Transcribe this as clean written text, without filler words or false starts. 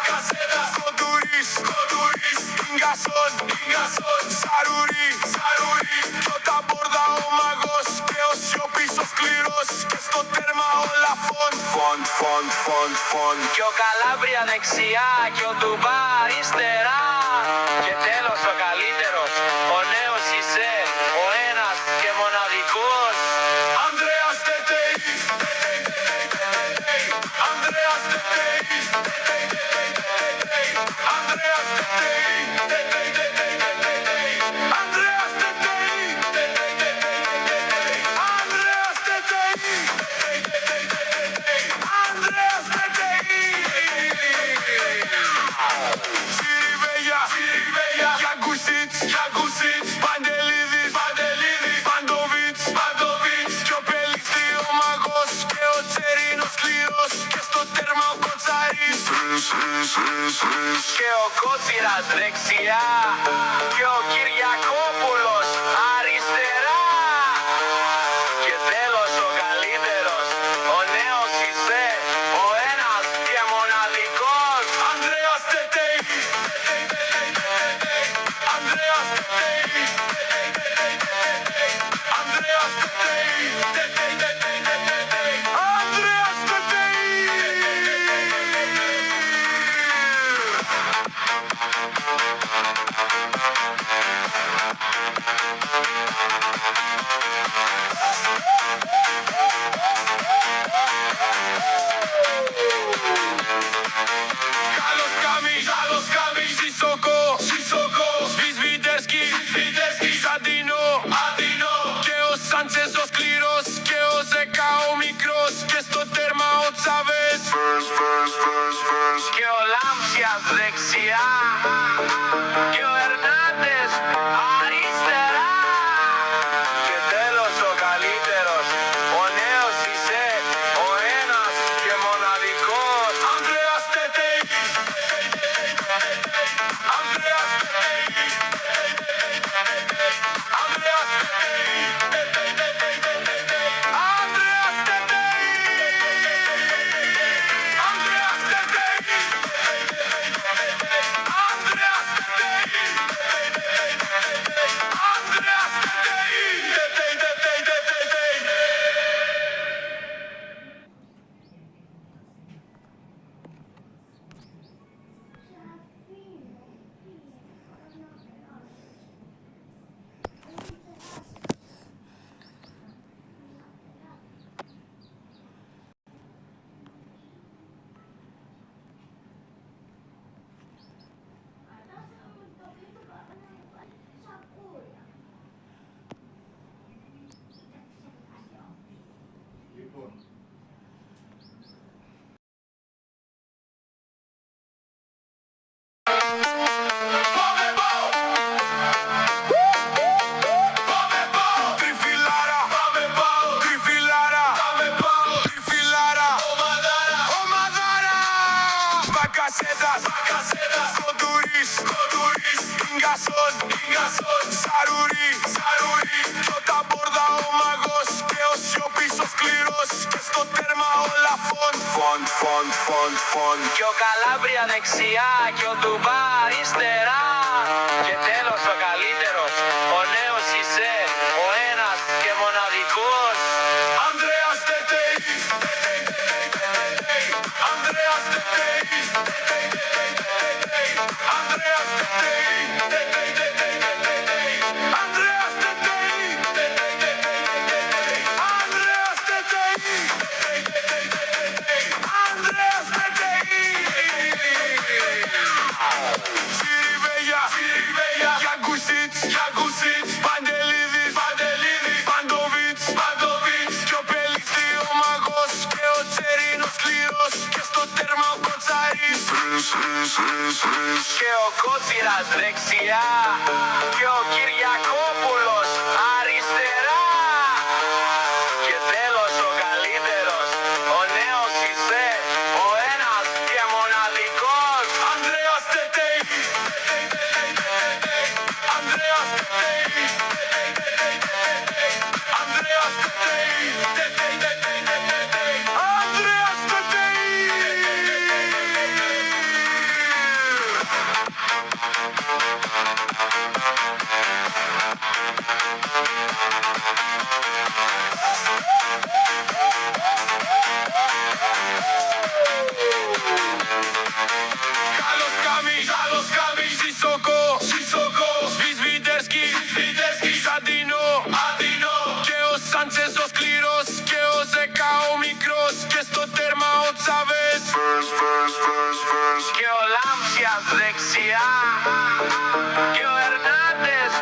Bacaseta, Κοντούρης, Ίγκασον, Σαρουρί, κι ο Ταμπόρδα ο μαγός και ο Σιωπής ο σκληρός και στο τέρμα όλα φον. Κι ο Καλάβρια δεξιά κι ο Ντουμπά αριστερά. Και τέλος ο καλύτερος, ο νέος είσαι, ο ένας και μοναδικός. Ανδρέας Τετέι, Ανδρέας Τετέι, Ανδρέας Τετέι, Ανδρέας Τετέι, Ανδρέας Τετέι, Ανδρέας Τετέι. Σιριβέγια, Γιαγκουσίτς, Παντελίδης, Παντοβίτς, κι ο Πελixti ο μαγός και ο Τσερίνος σκληρός και στο τέρμα ο Κοτσαρής. Και ο Κότσιρας δεξιά και ο Κυριακόπουλος αριστερά. Και τέλος ο καλύτερος, ο νέος είσαι, ο ένας και μοναδικός. Ανδρέας Τετέι, Ανδρέας Τετέι, Ανδρέας Τετέι, Ανδρέας Τετέι. Καλός Κάμις, Σισοκό, Σβισβιντέρσκι, Σαντίνο, και ο Σάντσες ο σκληρός και ο Ζέκα ο μικρός και στο τέρμα ο Τσαβές. Και ο Λάμψιας δεξιά και ο Ερνάντες αριστερά. Και τέλος ο καλύτερος, ο νέος είσαι, ο ένας και μοναδικός. Ανδρέας Τετέι, Ανδρέας Τετέι, Ανδρέας Τετέι, Ανδρέας Τετέι, Ανδρέας Τετέι, Ανδρέας Τετέι, Ανδρέας Τετέι. Μπακασέτα, Κοντούρης, Ίγκασον, Σαρουρί, κι ο Ταμπόρδα ο μαγός και ο Σιωπής ο σκληρός και στο τέρμα όλα φον. Κι ο Καλάβρια δεξιά κι ο Ντουμπά αριστερά. Και τέλος ο καλύτερος, ο νέος είσαι, ο ένας και μοναδικός. Ανδρέας Τετέι, Ανδρέας Τετέι, Ανδρέας Τετέι, Ανδρέας Τετέι, Ανδρέας Τετέι, Ανδρέας Τετέι. Σιριβέγια, Γιαγκουσίτς, Παντελίδης, Παντοβίτς, κι ο Πελixti ο μαγός και ο Τσερίνος σκληρός και στο τέρμα ο Κοτσαρής. Και ο Κότσιρας δεξιά και ο Κυριακόπουλος αριστερά. Και τέλος ο καλύτερος, ο νέος είσαι, ο ένας και μοναδικός. Ανδρέας Τετέι, Ανδρέας Τετέι, Ανδρέας Τετέι, Ανδρέας Τετέι. Λάμψια δεξιά και ο Ερνάντες